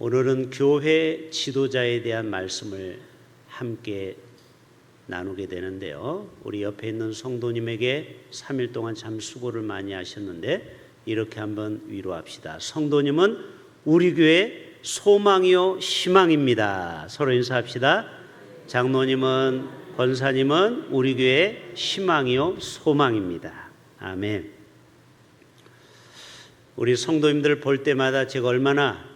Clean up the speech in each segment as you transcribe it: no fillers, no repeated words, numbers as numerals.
오늘은 교회 지도자에 대한 말씀을 함께 나누게 되는데요. 우리 옆에 있는 성도님에게 3일 동안 참 수고를 많이 하셨는데 이렇게 한번 위로합시다. 성도님은 우리 교회 소망이요 희망입니다. 서로 인사합시다. 장로님은, 권사님은 우리 교회 희망이요 소망입니다. 아멘. 우리 성도님들 볼 때마다 제가 얼마나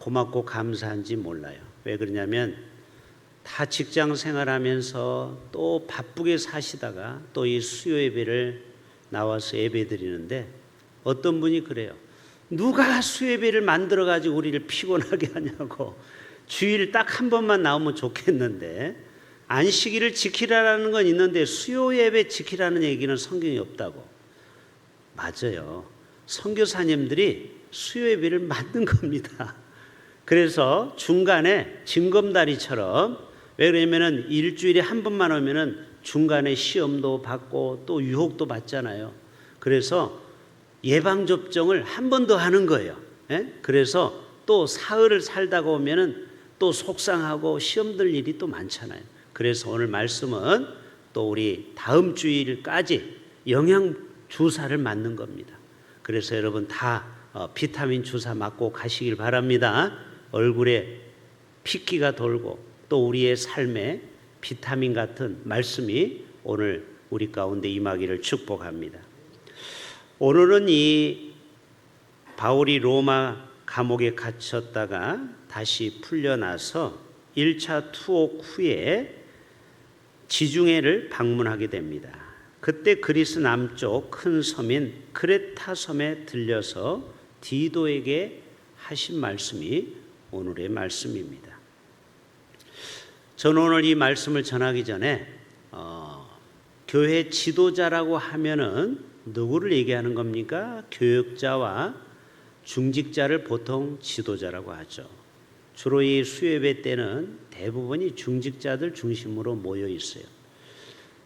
고맙고 감사한지 몰라요. 왜 그러냐면 다 직장 생활하면서 또 바쁘게 사시다가 또 이 수요 예배를 나와서 예배 드리는데 어떤 분이 그래요. 누가 수요 예배를 만들어 가지고 우리를 피곤하게 하냐고. 주일 딱 한 번만 나오면 좋겠는데 안식일을 지키라는 건 있는데 수요 예배 지키라는 얘기는 성경에 없다고. 맞아요. 선교사님들이 수요 예배를 만든 겁니다. 그래서 중간에 징검다리처럼, 왜 그러냐면은 일주일에 한 번만 오면은 중간에 시험도 받고 또 유혹도 받잖아요. 그래서 예방접종을 한 번 더 하는 거예요. 그래서 또 사흘을 살다가 오면은 또 속상하고 시험 들 일이 또 많잖아요. 그래서 오늘 말씀은 또 우리 다음 주일까지 영양 주사를 맞는 겁니다. 그래서 여러분 다 비타민 주사 맞고 가시길 바랍니다. 얼굴에 핏기가 돌고 또 우리의 삶에 비타민 같은 말씀이 오늘 우리 가운데 임하기를 축복합니다. 오늘은 이 바울이 로마 감옥에 갇혔다가 다시 풀려나서 1차 투옥 후에 지중해를 방문하게 됩니다. 그때 그리스 남쪽 큰 섬인 크레타 섬에 들려서 디도에게 하신 말씀이 오늘의 말씀입니다. 저는 오늘 이 말씀을 전하기 전에 교회 지도자라고 하면은 누구를 얘기하는 겁니까? 교역자와 중직자를 보통 지도자라고 하죠. 주로 이 수요예배 때는 대부분이 중직자들 중심으로 모여 있어요.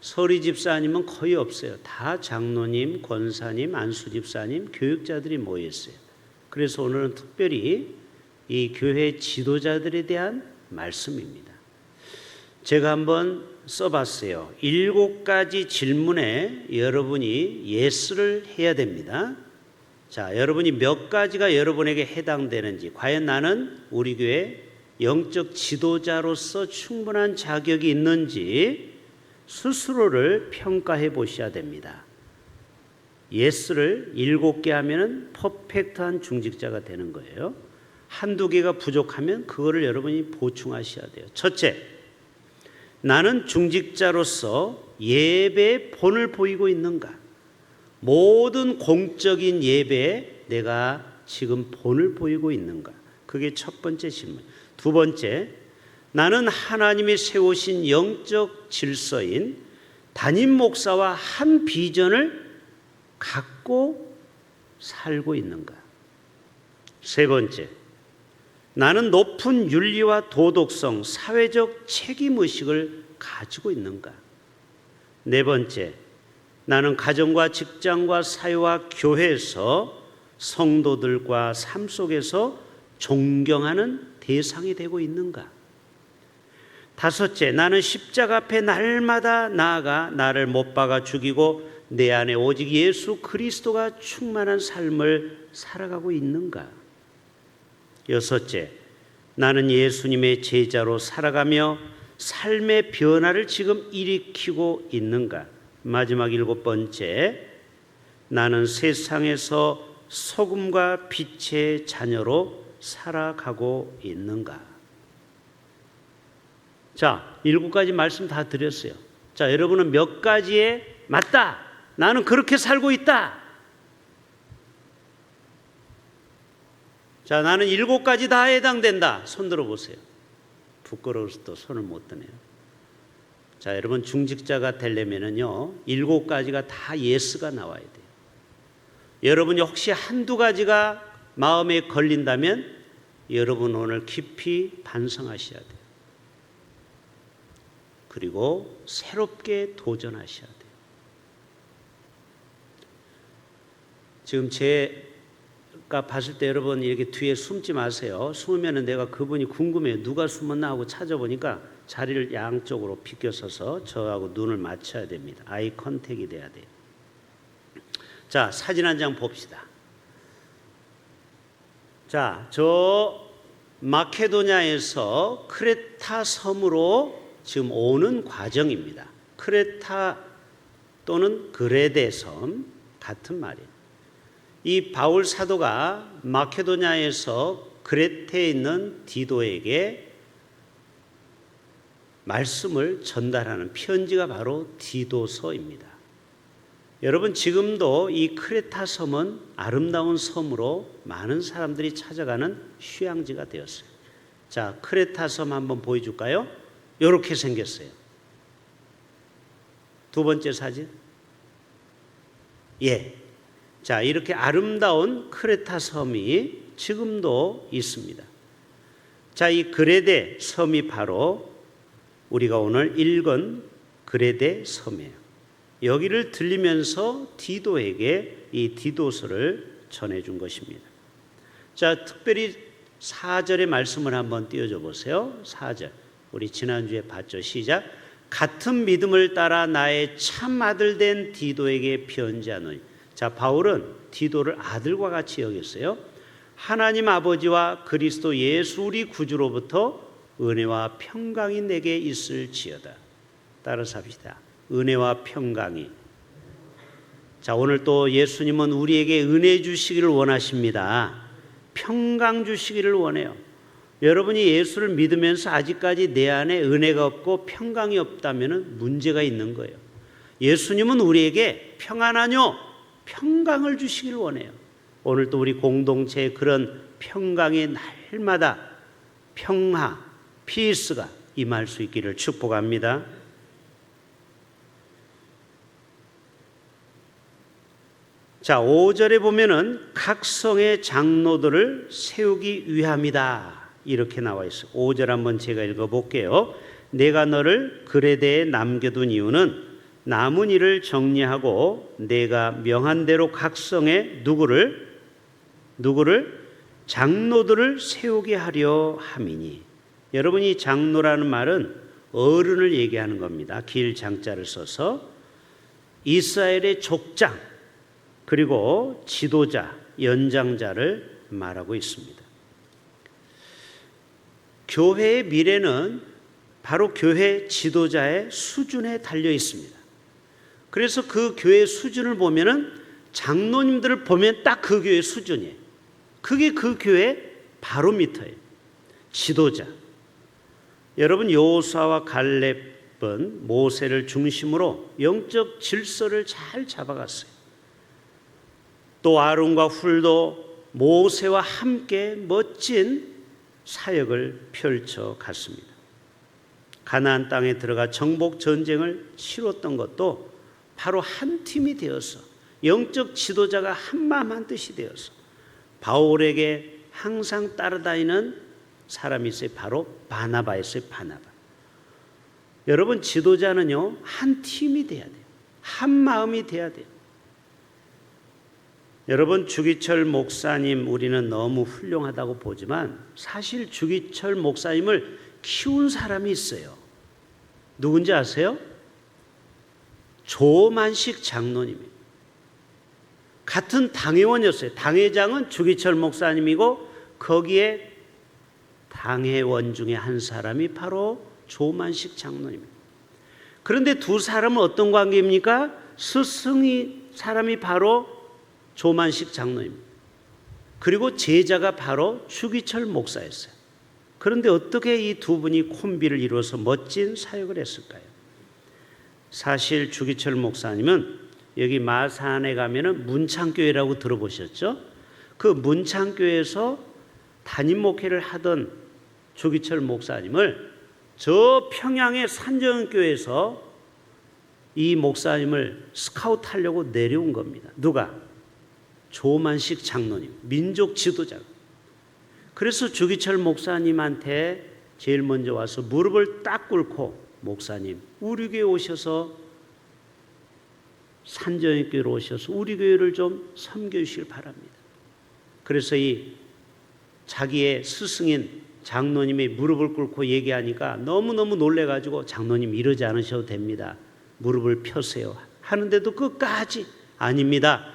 서리 집사님은 거의 없어요. 다 장로님, 권사님, 안수 집사님, 교육자들이 모여 있어요. 그래서 오늘은 특별히 이 교회 지도자들에 대한 말씀입니다. 제가 한번 써봤어요. 7가지 질문에 여러분이 예스를 해야 됩니다. 자, 여러분이 몇 가지가 여러분에게 해당되는지, 과연 나는 우리 교회 영적 지도자로서 충분한 자격이 있는지 스스로를 평가해 보셔야 됩니다. 예스를 7개 하면 퍼펙트한 중직자가 되는 거예요. 한두 개가 부족하면 그거를 여러분이 보충하셔야 돼요. 첫째, 나는 중직자로서 예배의 본을 보이고 있는가? 모든 공적인 예배에 내가 지금 본을 보이고 있는가? 그게 첫 번째 질문. 두 번째, 나는 하나님이 세우신 영적 질서인 담임 목사와 한 비전을 갖고 살고 있는가? 세 번째, 나는 높은 윤리와 도덕성, 사회적 책임의식을 가지고 있는가? 네 번째, 나는 가정과 직장과 사회와 교회에서 성도들과 삶 속에서 존경하는 대상이 되고 있는가? 다섯째, 나는 십자가 앞에 날마다 나아가 나를 못 박아 죽이고 내 안에 오직 예수 그리스도가 충만한 삶을 살아가고 있는가? 여섯째, 나는 예수님의 제자로 살아가며 삶의 변화를 지금 일으키고 있는가? 마지막 7번째, 나는 세상에서 소금과 빛의 자녀로 살아가고 있는가? 자, 7가지 말씀 다 드렸어요. 자, 여러분은 몇 가지에 맞다, 나는 그렇게 살고 있다. 자, 나는 7가지 다 해당된다. 손 들어보세요. 부끄러워서 또 손을 못 드네요. 자, 여러분 중직자가 되려면은요 7가지가 다 예스가 나와야 돼요. 여러분이 혹시 한두 가지가 마음에 걸린다면 여러분 오늘 깊이 반성하셔야 돼요. 그리고 새롭게 도전하셔야 돼요. 지금 제 봤을 때 여러분 이렇게 뒤에 숨지 마세요. 숨으면 내가 그분이 궁금해요. 누가 숨었나 하고 찾아보니까 자리를 양쪽으로 비껴서서 저하고 눈을 맞춰야 됩니다. 아이 컨택이 돼야 돼요. 자, 사진 한 장 봅시다. 자, 저 마케도냐에서 크레타 섬으로 지금 오는 과정입니다. 크레타 또는 그레데 섬 같은 말이에요. 이 바울 사도가 마케도냐에서 그레테에 있는 디도에게 말씀을 전달하는 편지가 바로 디도서입니다. 여러분 지금도 이 크레타 섬은 아름다운 섬으로 많은 사람들이 찾아가는 휴양지가 되었어요. 자, 크레타 섬 한번 보여줄까요? 이렇게 생겼어요. 두 번째 사진. 예. 자, 이렇게 아름다운 크레타 섬이 지금도 있습니다. 자, 이 그레데 섬이 바로 우리가 오늘 읽은 그레데 섬이에요. 여기를 들리면서 디도에게 이 디도서를 전해준 것입니다. 자, 특별히 4절의 말씀을 한번 띄워줘 보세요. 4절. 우리 지난주에 봤죠. 시작. 같은 믿음을 따라 나의 참 아들 된 디도에게 편지하노니. 자, 바울은 디도를 아들과 같이 여겼어요. 하나님 아버지와 그리스도 예수 우리 구주로부터 은혜와 평강이 내게 있을지어다. 따라서 합시다. 은혜와 평강이. 자, 오늘 또 예수님은 우리에게 은혜 주시기를 원하십니다. 평강 주시기를 원해요. 여러분이 예수를 믿으면서 아직까지 내 안에 은혜가 없고 평강이 없다면 문제가 있는 거예요. 예수님은 우리에게 평안하뇨, 평강을 주시기를 원해요. 오늘 또 우리 공동체에 그런 평강의 날마다 평화, 피스가 임할 수 있기를 축복합니다. 자, 5절에 보면은 각 성의 장로들을 세우기 위함이다. 이렇게 나와 있어요. 5절 한번 제가 읽어볼게요. 내가 너를 그레데에 남겨둔 이유는 남은 일을 정리하고 내가 명한 대로 각 성에 누구를 장로들을 세우게 하려 함이니. 여러분이 장로라는 말은 어른을 얘기하는 겁니다. 길 장자를 써서 이스라엘의 족장 그리고 지도자, 연장자를 말하고 있습니다. 교회의 미래는 바로 교회 지도자의 수준에 달려 있습니다. 그래서 그 교회 수준을 보면은 장로님들을 보면 딱 그 교회 수준이에요. 그게 그 교회 바로미터예요. 지도자. 여러분 여호수아와 갈렙은 모세를 중심으로 영적 질서를 잘 잡아갔어요. 또 아론과 훌도 모세와 함께 멋진 사역을 펼쳐갔습니다. 가나안 땅에 들어가 정복 전쟁을 치렀던 것도 바로 한 팀이 되어서 영적 지도자가 한마음 한뜻이 되어서 바울에게 항상 따라다니는 사람이 있어요. 바로 바나바였어요. 바나바. 여러분 지도자는요 한 팀이 돼야 돼요. 한 마음이 돼야 돼요. 여러분 주기철 목사님 우리는 너무 훌륭하다고 보지만 사실 주기철 목사님을 키운 사람이 있어요. 누군지 아세요? 조만식 장로님이에요. 같은 당회원이었어요. 당회장은 주기철 목사님이고 거기에 당회원 중에 한 사람이 바로 조만식 장로님입니다. 그런데 두 사람은 어떤 관계입니까? 스승이 사람이 바로 조만식 장로입니다. 그리고 제자가 바로 주기철 목사였어요. 그런데 어떻게 이 두 분이 콤비를 이루어서 멋진 사역을 했을까요? 사실 주기철 목사님은 여기 마산에 가면은 문창교회라고 들어보셨죠? 그 문창교회에서 담임 목회를 하던 주기철 목사님을 저 평양의 산정교회에서 이 목사님을 스카우트하려고 내려온 겁니다. 누가? 조만식 장로님, 민족 지도자. 그래서 주기철 목사님한테 제일 먼저 와서 무릎을 딱 꿇고 목사님, 우리 교회 오셔서 산정교회로 오셔서 우리 교회를 좀 섬겨주시길 바랍니다. 그래서 이 자기의 스승인 장로님이 무릎을 꿇고 얘기하니까 너무너무 놀래가지고 장로님 이러지 않으셔도 됩니다. 무릎을 펴세요. 하는데도 끝까지 아닙니다.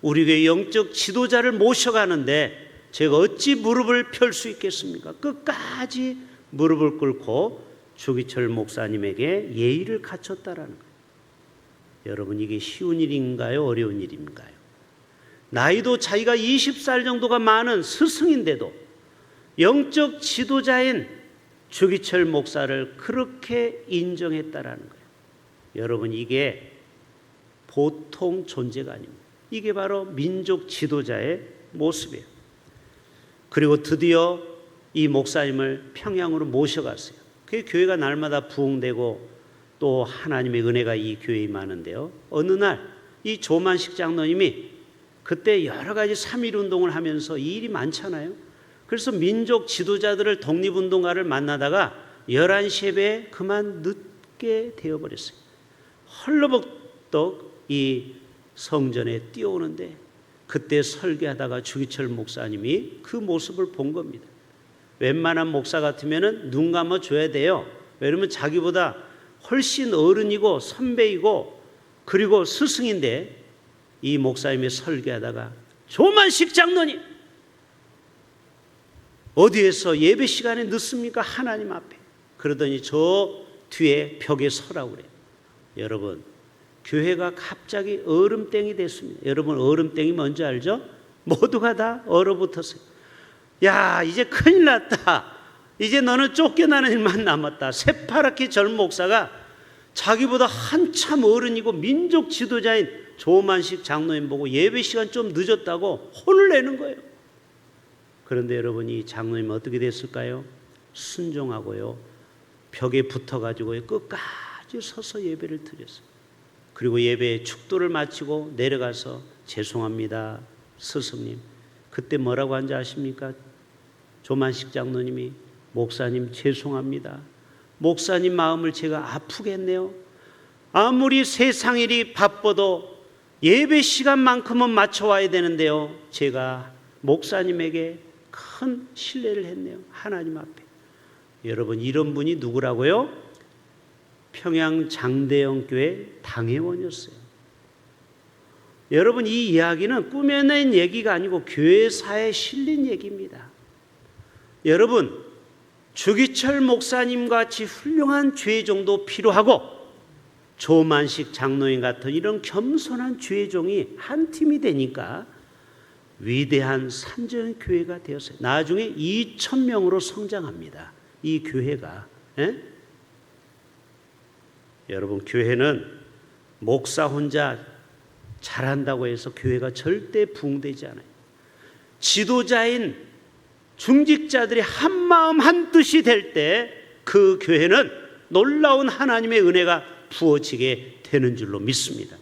우리 교회 영적 지도자를 모셔가는데 제가 어찌 무릎을 펼 수 있겠습니까? 끝까지 무릎을 꿇고 주기철 목사님에게 예의를 갖췄다라는 거예요. 여러분, 이게 쉬운 일인가요? 어려운 일인가요? 나이도 자기가 20살 정도가 많은 스승인데도 영적 지도자인 주기철 목사를 그렇게 인정했다라는 거예요. 여러분, 이게 보통 존재가 아닙니다. 이게 바로 민족 지도자의 모습이에요. 그리고 드디어 이 목사님을 평양으로 모셔갔어요. 그 교회가 날마다 부흥되고 또 하나님의 은혜가 이 교회에 임하는데요. 어느 날 이 조만식 장로님이 그때 여러 가지 3.1 운동을 하면서 일이 많잖아요. 그래서 민족 지도자들을 독립운동가를 만나다가 11시 예배에 그만 늦게 되어버렸어요. 헐레벌떡 이 성전에 뛰어오는데 그때 설교하다가 주기철 목사님이 그 모습을 본 겁니다. 웬만한 목사 같으면 눈 감아줘야 돼요. 왜냐면 자기보다 훨씬 어른이고 선배이고 그리고 스승인데 이 목사님이 설교하다가 조만식 장로님 어디에서 예배 시간에 늦습니까? 하나님 앞에. 그러더니 저 뒤에 벽에 서라고 그래요. 여러분, 교회가 갑자기 얼음땡이 됐습니다. 여러분, 얼음땡이 뭔지 알죠? 모두가 다 얼어붙었어요. 야, 이제 큰일 났다. 이제 너는 쫓겨나는 일만 남았다. 새파랗게 젊은 목사가 자기보다 한참 어른이고 민족 지도자인 조만식 장로님 보고 예배 시간 좀 늦었다고 혼을 내는 거예요. 그런데 여러분, 이 장로님 어떻게 됐을까요? 순종하고요, 벽에 붙어가지고 끝까지 서서 예배를 드렸어요. 그리고 예배에 축도를 마치고 내려가서 죄송합니다, 스승님. 그때 뭐라고 한지 아십니까? 조만식 장로님이 목사님 죄송합니다. 목사님 마음을 제가 아프게 했네요. 아무리 세상 일이 바빠도 예배 시간만큼은 맞춰와야 되는데요. 제가 목사님에게 큰 신뢰를 했네요. 하나님 앞에. 여러분, 이런 분이 누구라고요? 평양 장대영 교회 당회원이었어요. 여러분, 이 이야기는 꾸며낸 얘기가 아니고 교회사에 실린 얘기입니다. 여러분, 주기철 목사님 같이 훌륭한 죄종도 필요하고 조만식 장로님 같은 이런 겸손한 죄종이 한 팀이 되니까 위대한 산전교회가 되었어요. 나중에 2,000명으로 성장합니다. 이 교회가. 에? 여러분, 교회는 목사 혼자 잘한다고 해서 교회가 절대 부흥되지 않아요. 지도자인 중직자들이 한마음 한뜻이 될 때 그 교회는 놀라운 하나님의 은혜가 부어지게 되는 줄로 믿습니다.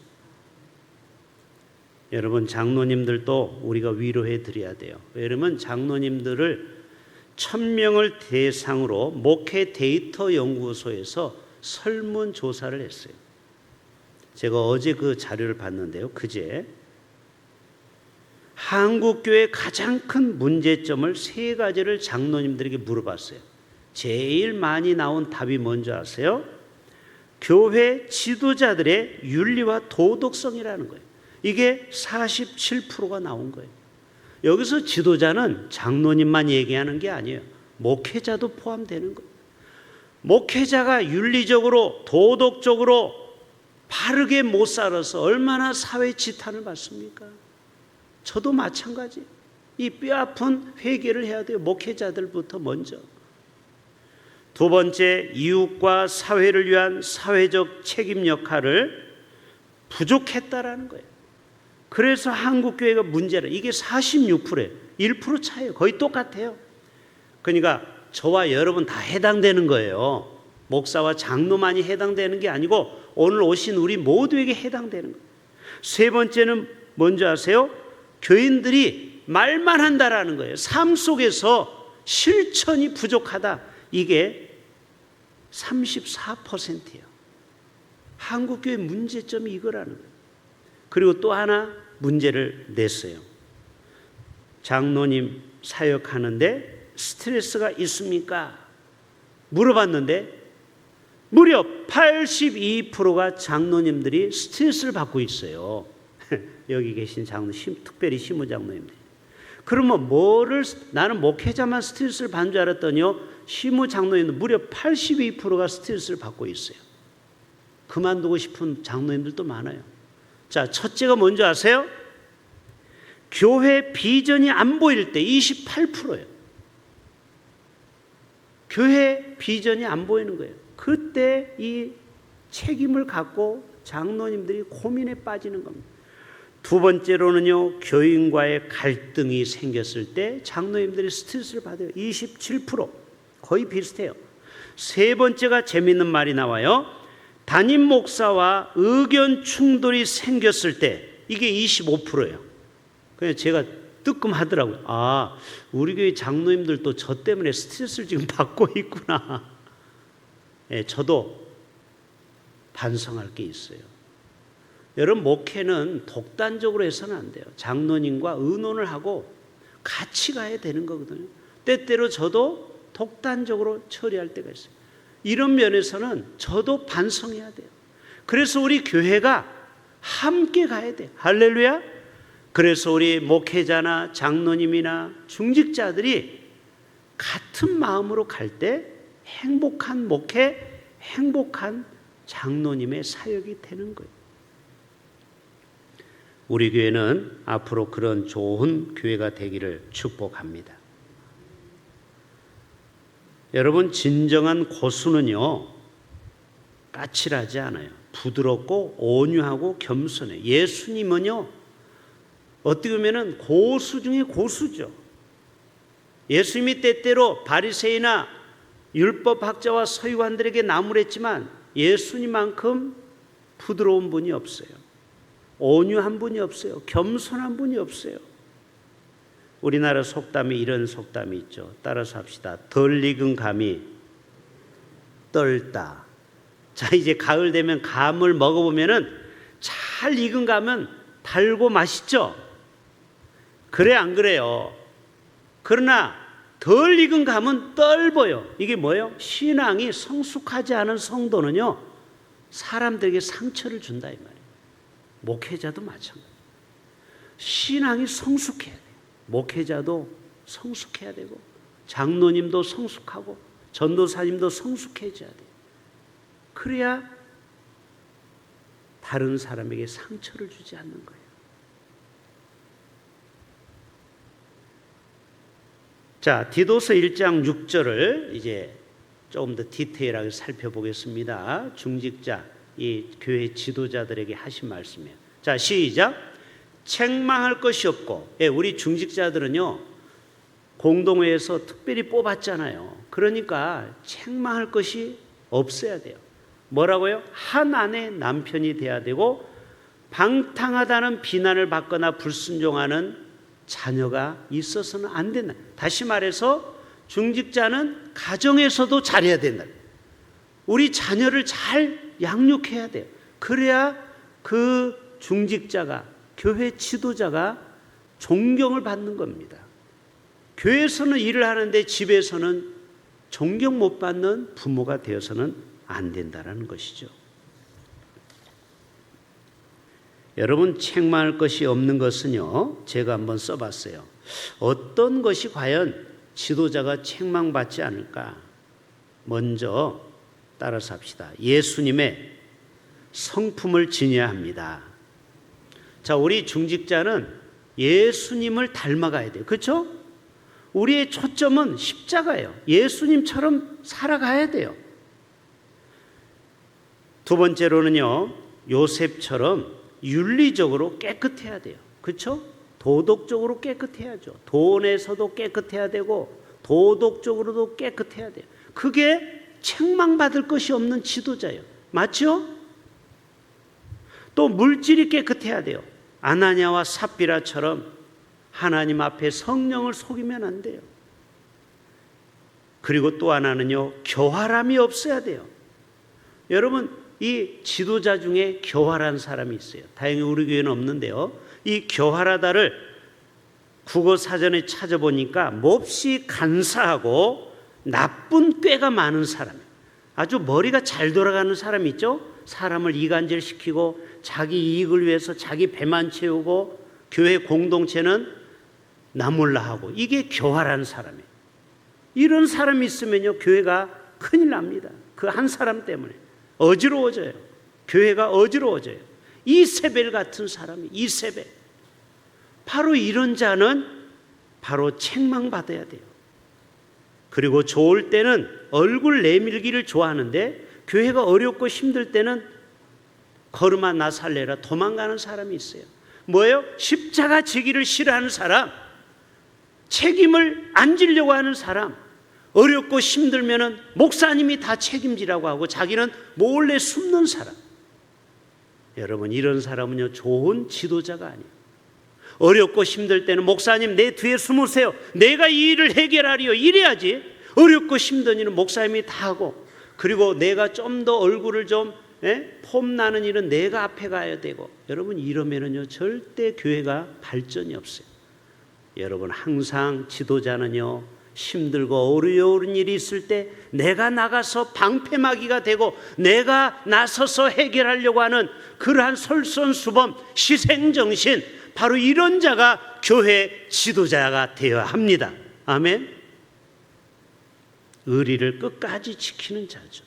여러분, 장로님들도 우리가 위로해 드려야 돼요. 왜냐하면 장로님들을 1,000명을 대상으로 목회 데이터 연구소에서 설문조사를 했어요. 제가 어제 그 자료를 봤는데요. 그제 한국교회의 가장 큰 문제점을 3가지를 장로님들에게 물어봤어요. 제일 많이 나온 답이 뭔지 아세요? 교회 지도자들의 윤리와 도덕성이라는 거예요. 이게 47%가 나온 거예요. 여기서 지도자는 장로님만 얘기하는 게 아니에요. 목회자도 포함되는 거예요. 목회자가 윤리적으로 도덕적으로 바르게 못 살아서 얼마나 사회 지탄을 받습니까? 저도 마찬가지. 이 뼈아픈 회개를 해야 돼요. 목회자들부터 먼저. 두 번째, 이웃과 사회를 위한 사회적 책임 역할을 부족했다라는 거예요. 그래서 한국교회가 문제라. 이게 46%예요. 1% 차이에요. 거의 똑같아요. 그러니까 저와 여러분 다 해당되는 거예요. 목사와 장로만이 해당되는 게 아니고 오늘 오신 우리 모두에게 해당되는 거예요. 세 번째는 뭔지 아세요? 교인들이 말만 한다라는 거예요. 삶 속에서 실천이 부족하다. 이게 34%예요. 한국교회 문제점이 이거라는 거예요. 그리고 또 하나 문제를 냈어요. 장로님 사역하는데 스트레스가 있습니까? 물어봤는데 무려 82%가 장로님들이 스트레스를 받고 있어요. 여기 계신 장로, 특별히 시무장로님들. 그러면 나는 목회자만 스트레스를 받는 줄 알았더니요, 시무장로님들 무려 82%가 스트레스를 받고 있어요. 그만두고 싶은 장로님들도 많아요. 자, 첫째가 뭔지 아세요? 교회 비전이 안 보일 때 28%예요. 교회 비전이 안 보이는 거예요. 그때 이 책임을 갖고 장로님들이 고민에 빠지는 겁니다. 두 번째로는요, 교인과의 갈등이 생겼을 때 장로님들이 스트레스를 받아요. 27%, 거의 비슷해요. 세 번째가 재밌는 말이 나와요. 담임 목사와 의견 충돌이 생겼을 때 이게 25%예요. 그래서 제가 뜨끔하더라고요. 아, 우리 교회 장로님들도 저 때문에 스트레스를 지금 받고 있구나. 예, 저도 반성할 게 있어요. 여러분, 목회는 독단적으로 해서는 안 돼요. 장로님과 의논을 하고 같이 가야 되는 거거든요. 때때로 저도 독단적으로 처리할 때가 있어요. 이런 면에서는 저도 반성해야 돼요. 그래서 우리 교회가 함께 가야 돼요. 할렐루야. 그래서 우리 목회자나 장로님이나 중직자들이 같은 마음으로 갈 때 행복한 목회, 행복한 장로님의 사역이 되는 거예요. 우리 교회는 앞으로 그런 좋은 교회가 되기를 축복합니다. 여러분, 진정한 고수는요, 까칠하지 않아요. 부드럽고 온유하고 겸손해요. 예수님은요, 어떻게 보면 고수 중에 고수죠. 예수님이 때때로 바리새이나 율법학자와 서기관들에게 나무랬지만 예수님만큼 부드러운 분이 없어요. 온유한 분이 없어요. 겸손한 분이 없어요. 우리나라 속담에 이런 속담이 있죠. 따라서 합시다. 덜 익은 감이 떨다. 자, 이제 가을 되면 감을 먹어보면은 잘 익은 감은 달고 맛있죠. 그래 안 그래요? 그러나 덜 익은 감은 떫어요. 이게 뭐예요? 신앙이 성숙하지 않은 성도는요, 사람들에게 상처를 준다 이 말이에요. 목회자도 마찬가지. 신앙이 성숙해야 돼요. 목회자도 성숙해야 되고, 장로님도 성숙하고, 전도사님도 성숙해져야 돼요. 그래야 다른 사람에게 상처를 주지 않는 거예요. 자, 디도서 1장 6절을 이제 조금 더 디테일하게 살펴보겠습니다. 중직자, 이 교회 지도자들에게 하신 말씀이에요. 자, 시작. 책망할 것이 없고, 우리 중직자들은요, 공동회에서 특별히 뽑았잖아요. 그러니까 책망할 것이 없어야 돼요. 뭐라고요? 한 아내 남편이 돼야 되고, 방탕하다는 비난을 받거나 불순종하는 자녀가 있어서는 안 된다. 다시 말해서 중직자는 가정에서도 잘해야 된다. 우리 자녀를 잘 양육해야 돼요. 그래야 그 중직자가, 교회 지도자가 존경을 받는 겁니다. 교회에서는 일을 하는데 집에서는 존경 못 받는 부모가 되어서는 안 된다는 것이죠. 여러분, 책망할 것이 없는 것은요, 제가 한번 써봤어요. 어떤 것이 과연 지도자가 책망받지 않을까? 먼저 따라서 합시다. 예수님의 성품을 지녀야 합니다. 자, 우리 중직자는 예수님을 닮아가야 돼요. 그렇죠? 우리의 초점은 십자가예요. 예수님처럼 살아가야 돼요. 두 번째로는요, 요셉처럼 윤리적으로 깨끗해야 돼요. 그렇죠? 도덕적으로 깨끗해야죠. 돈에서도 깨끗해야 되고 도덕적으로도 깨끗해야 돼요. 그게 책망받을 것이 없는 지도자예요. 맞죠? 또 물질이 깨끗해야 돼요. 아나니아와 삽비라처럼 하나님 앞에 성령을 속이면 안 돼요. 그리고 또 하나는요, 교활함이 없어야 돼요. 여러분, 이 지도자 중에 교활한 사람이 있어요. 다행히 우리 교회는 없는데요, 이 교활하다를 국어 사전에 찾아보니까 몹시 간사하고 나쁜 꾀가 많은 사람, 아주 머리가 잘 돌아가는 사람 있죠? 사람을 이간질시키고 자기 이익을 위해서 자기 배만 채우고 교회 공동체는 나 몰라 하고, 이게 교활한 사람이에요. 이런 사람이 있으면요, 교회가 큰일 납니다. 그 한 사람 때문에 어지러워져요. 교회가 어지러워져요. 이세벨 같은 사람이, 이세벨. 바로 이런 자는 바로 책망받아야 돼요. 그리고 좋을 때는 얼굴 내밀기를 좋아하는데 교회가 어렵고 힘들 때는 걸음아 나 살래라 도망가는 사람이 있어요. 뭐예요? 십자가 지기를 싫어하는 사람, 책임을 안 지려고 하는 사람, 어렵고 힘들면은 목사님이 다 책임지라고 하고 자기는 몰래 숨는 사람. 여러분, 이런 사람은요, 좋은 지도자가 아니에요. 어렵고 힘들 때는 목사님 내 뒤에 숨으세요, 내가 이 일을 해결하리요, 이래야지. 어렵고 힘든 일은 목사님이 다 하고, 그리고 내가 좀 더 얼굴을 좀 폼나는 일은 내가 앞에 가야 되고. 여러분, 이러면은요 절대 교회가 발전이 없어요. 여러분, 항상 지도자는요 힘들고 어려운 일이 있을 때 내가 나가서 방패막이가 되고 내가 나서서 해결하려고 하는 그러한 솔선수범, 희생정신, 바로 이런 자가 교회 지도자가 되어야 합니다. 아멘. 의리를 끝까지 지키는 자죠.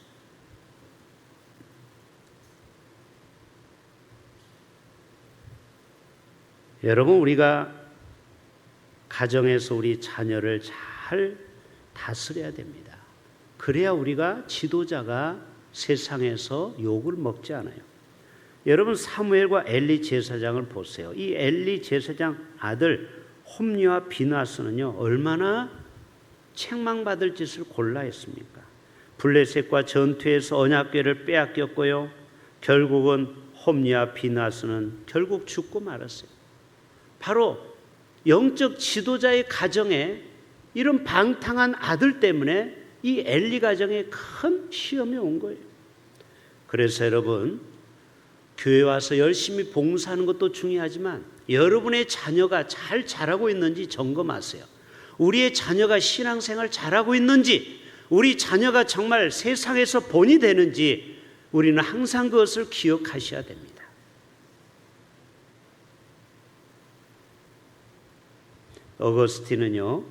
여러분, 우리가 가정에서 우리 자녀를 잘 다스려야 됩니다. 그래야 우리가 지도자가 세상에서 욕을 먹지 않아요. 여러분, 사무엘과 엘리 제사장을 보세요. 이 엘리 제사장 아들 홈리와 비나스는요 얼마나 책망받을 짓을 골라 했습니까? 블레셋과 전투에서 언약궤를 빼앗겼고요, 결국은 홈리와 비나스는 결국 죽고 말았어요. 바로 영적 지도자의 가정에 이런 방탕한 아들 때문에 이 엘리 가정에 큰 시험이 온 거예요. 그래서 여러분, 교회 와서 열심히 봉사하는 것도 중요하지만 여러분의 자녀가 잘 자라고 있는지 점검하세요. 우리의 자녀가 신앙생활 잘하고 있는지, 우리 자녀가 정말 세상에서 본이 되는지 우리는 항상 그것을 기억하셔야 됩니다. 어거스틴은요,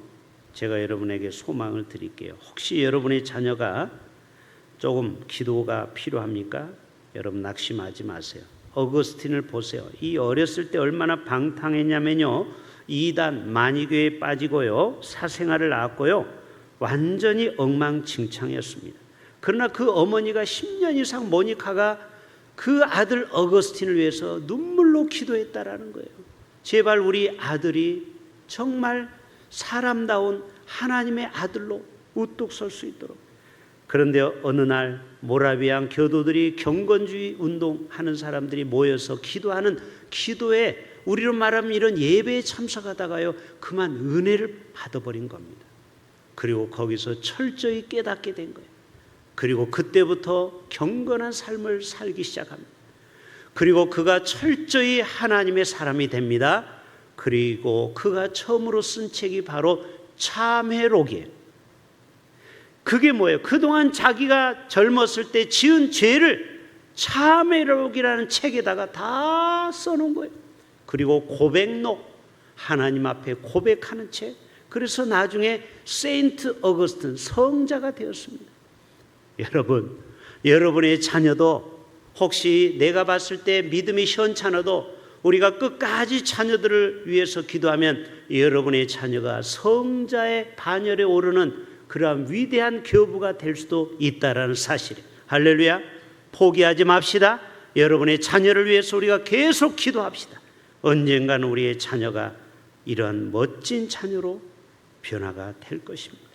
제가 여러분에게 소망을 드릴게요. 혹시 여러분의 자녀가 조금 기도가 필요합니까? 여러분, 낙심하지 마세요. 어거스틴을 보세요. 이 어렸을 때 얼마나 방탕했냐면요, 이단 만이교에 빠지고요, 사생활을 낳았고요, 완전히 엉망진창이었습니다. 그러나 그 어머니가 10년 이상 모니카가 그 아들 어거스틴을 위해서 눈물로 기도했다라는 거예요. 제발 우리 아들이 정말 사람다운 하나님의 아들로 우뚝 설 수 있도록. 그런데 어느 날 모라비안 교도들이 경건주의 운동하는 사람들이 모여서 기도하는 기도에, 우리로 말하면 이런 예배에 참석하다가요 그만 은혜를 받아버린 겁니다. 그리고 거기서 철저히 깨닫게 된 거예요. 그리고 그때부터 경건한 삶을 살기 시작합니다. 그리고 그가 철저히 하나님의 사람이 됩니다. 그리고 그가 처음으로 쓴 책이 바로 참회록이에요. 그게 뭐예요? 그동안 자기가 젊었을 때 지은 죄를 참회록이라는 책에다가 다 써놓은 거예요. 그리고 고백록, 하나님 앞에 고백하는 책. 그래서 나중에 세인트 어거스틴, 성자가 되었습니다. 여러분, 여러분의 자녀도 혹시 내가 봤을 때 믿음이 현찮아도 우리가 끝까지 자녀들을 위해서 기도하면 여러분의 자녀가 성자의 반열에 오르는 그러한 위대한 교부가 될 수도 있다라는 사실이에요. 할렐루야. 포기하지 맙시다. 여러분의 자녀를 위해서 우리가 계속 기도합시다. 언젠가는 우리의 자녀가 이러한 멋진 자녀로 변화가 될 것입니다.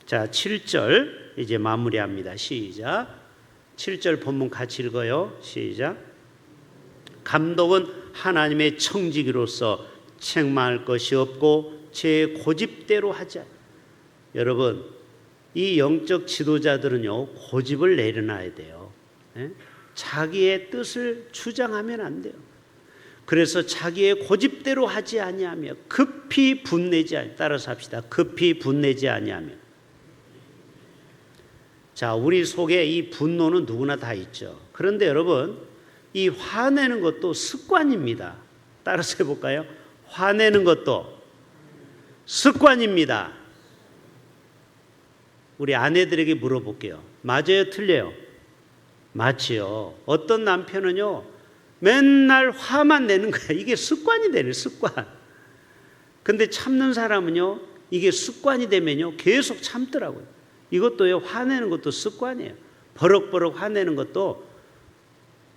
자, 7절 이제 마무리합니다. 시작. 7절 본문 같이 읽어요. 시작. 감독은 하나님의 청지기로서 책망할 것이 없고 제 고집대로 하자. 여러분, 이 영적 지도자들은요 고집을 내려놔야 돼요. 자기의 뜻을 주장하면 안 돼요. 그래서 자기의 고집대로 하지 아니하며 급히 분내지 아니. 따라서 합시다. 급히 분내지 아니하며. 자, 우리 속에 이 분노는 누구나 다 있죠. 그런데 여러분, 이 화내는 것도 습관입니다. 따라서 해볼까요? 화내는 것도 습관입니다. 우리 아내들에게 물어볼게요. 맞아요? 틀려요? 맞지요. 어떤 남편은요, 맨날 화만 내는 거야. 이게 습관이 되네, 습관. 근데 참는 사람은요, 이게 습관이 되면요, 계속 참더라고요. 이것도요, 화내는 것도 습관이에요. 버럭버럭 화내는 것도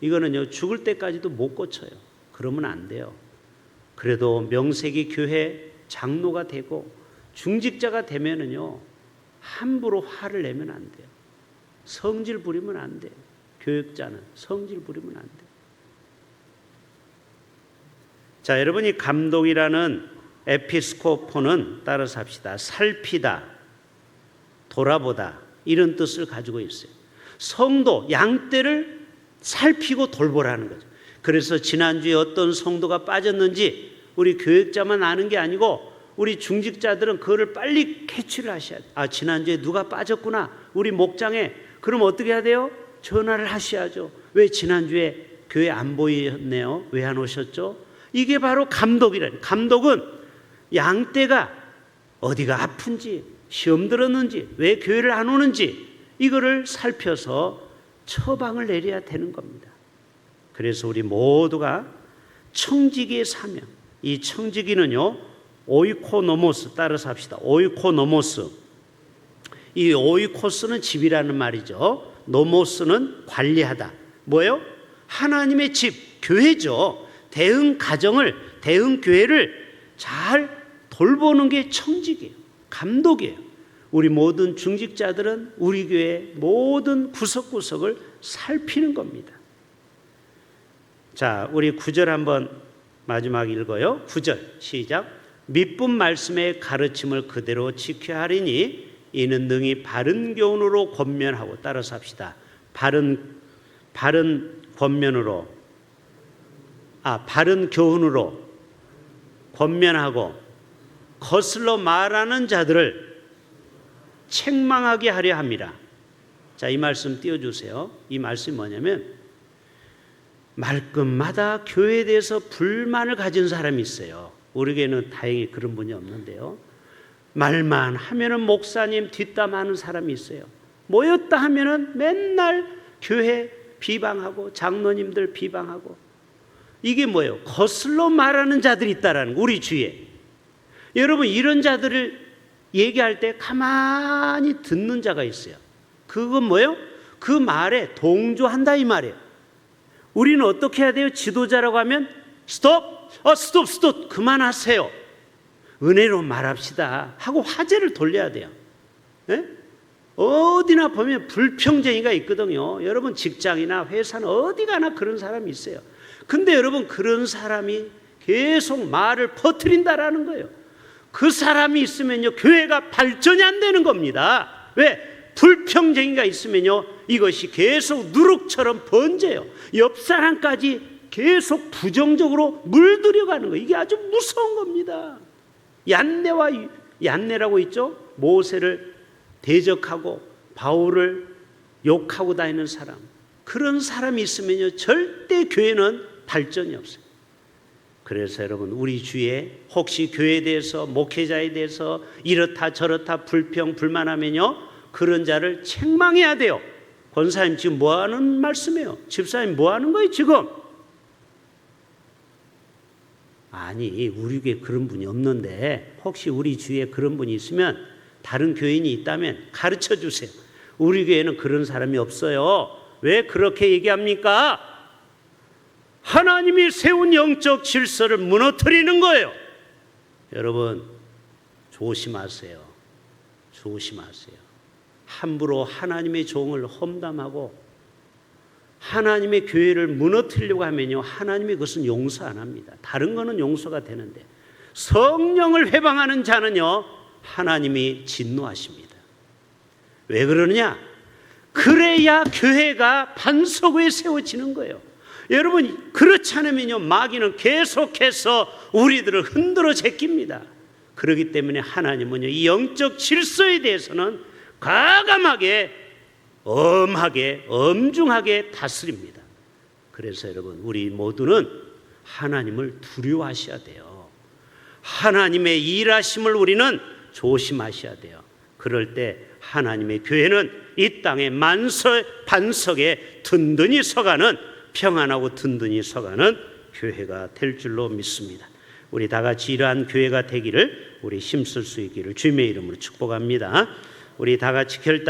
이거는요, 죽을 때까지도 못 고쳐요. 그러면 안 돼요. 그래도 명색이 교회 장로가 되고 중직자가 되면은요, 함부로 화를 내면 안 돼요. 성질 부리면 안 돼요. 교육자는 성질 부리면 안 돼요. 자, 여러분이 감독이라는 에피스코포는 따라서 합시다. 살피다, 돌아보다 이런 뜻을 가지고 있어요. 성도, 양떼를 살피고 돌보라는 거죠. 그래서 지난주에 어떤 성도가 빠졌는지 우리 교육자만 아는 게 아니고 우리 중직자들은 그거를 빨리 캐치를 하셔야 돼요. 아, 지난주에 누가 빠졌구나. 우리 목장에. 그럼 어떻게 해야 돼요? 전화를 하셔야죠. 왜 지난주에 교회 안 보이셨네요? 왜 안 오셨죠? 이게 바로 감독이라는. 감독은 양떼가 어디가 아픈지, 시험 들었는지, 왜 교회를 안 오는지 이거를 살펴서 처방을 내려야 되는 겁니다. 그래서 우리 모두가 청지기의 사명, 이 청지기는요, 오이코노모스, 따라서 합시다. 오이코노모스. 이 오이코스는 집이라는 말이죠. 노모스는 관리하다. 뭐예요? 하나님의 집, 교회죠. 대응 가정을, 대응 교회를 잘 돌보는 게 청직이에요. 감독이에요. 우리 모든 중직자들은 우리 교회 모든 구석구석을 살피는 겁니다. 자, 우리 9절 한번 마지막 읽어요. 9절 시작. 미쁜 말씀의 가르침을 그대로 지켜야 하리니 이는 능히 바른 교훈으로 권면하고. 따라서 합시다. 바른 권면으로, 바른 교훈으로 권면하고 거슬러 말하는 자들을 책망하게 하려 합니다. 자, 이 말씀 띄워주세요. 이 말씀이 뭐냐면, 말끝마다 교회에 대해서 불만을 가진 사람이 있어요. 우리 교회는 다행히 그런 분이 없는데요. 말만 하면은 목사님 뒷담하는 사람이 있어요. 모였다 하면은 맨날 교회 비방하고 장로님들 비방하고. 이게 뭐예요? 거슬러 말하는 자들이 있다라는 거, 우리 주위에. 여러분, 이런 자들을 얘기할 때 가만히 듣는 자가 있어요. 그건 뭐예요? 그 말에 동조한다 이 말이에요. 우리는 어떻게 해야 돼요? 지도자라고 하면 스톱! 스톱! 그만하세요. 은혜로 말합시다 하고 화제를 돌려야 돼요. 네? 어디나 보면 불평쟁이가 있거든요. 여러분, 직장이나 회사는 어디 가나 그런 사람이 있어요. 근데 여러분, 그런 사람이 계속 말을 퍼뜨린다라는 거예요. 그 사람이 있으면요, 교회가 발전이 안 되는 겁니다. 왜? 불평쟁이가 있으면요, 이것이 계속 누룩처럼 번져요. 옆 사람까지 계속 부정적으로 물들여가는 거예요. 이게 아주 무서운 겁니다. 얀네라고 있죠? 모세를 대적하고 바울을 욕하고 다니는 사람. 그런 사람이 있으면요, 절대 교회는 발전이 없어요. 그래서 여러분, 우리 주위에 혹시 교회에 대해서, 목회자에 대해서 이렇다 저렇다 불평 불만하면요, 그런 자를 책망해야 돼요. 권사님 지금 뭐 하는 말씀이에요? 집사님 뭐 하는 거예요 지금? 아니, 우리 교회에 그런 분이 없는데 혹시 우리 주위에 그런 분이 있으면, 다른 교인이 있다면 가르쳐 주세요. 우리 교회는 그런 사람이 없어요. 왜 그렇게 얘기합니까? 하나님이 세운 영적 질서를 무너뜨리는 거예요. 여러분, 조심하세요. 조심하세요. 함부로 하나님의 종을 험담하고 하나님의 교회를 무너뜨리려고 하면요, 하나님이 그것은 용서 안 합니다. 다른 거는 용서가 되는데 성령을 회방하는 자는요, 하나님이 진노하십니다. 왜 그러느냐? 그래야 교회가 반석 위에 세워지는 거예요. 여러분 그렇지 않으면요 마귀는 계속해서 우리들을 흔들어 제낍니다. 그렇기 때문에 하나님은요 이 영적 질서에 대해서는 과감하게 엄하게 엄중하게 다스립니다. 그래서 여러분 우리 모두는 하나님을 두려워하셔야 돼요. 하나님의 일하심을 우리는 조심하셔야 돼요. 그럴 때 하나님의 교회는 이 땅의 반석에 든든히 서가는 평안하고 든든히 서가는 교회가 될 줄로 믿습니다. 우리 다 같이 이러한 교회가 되기를 우리 힘쓸 수 있기를 주님의 이름으로 축복합니다. 우리 다 같이 결단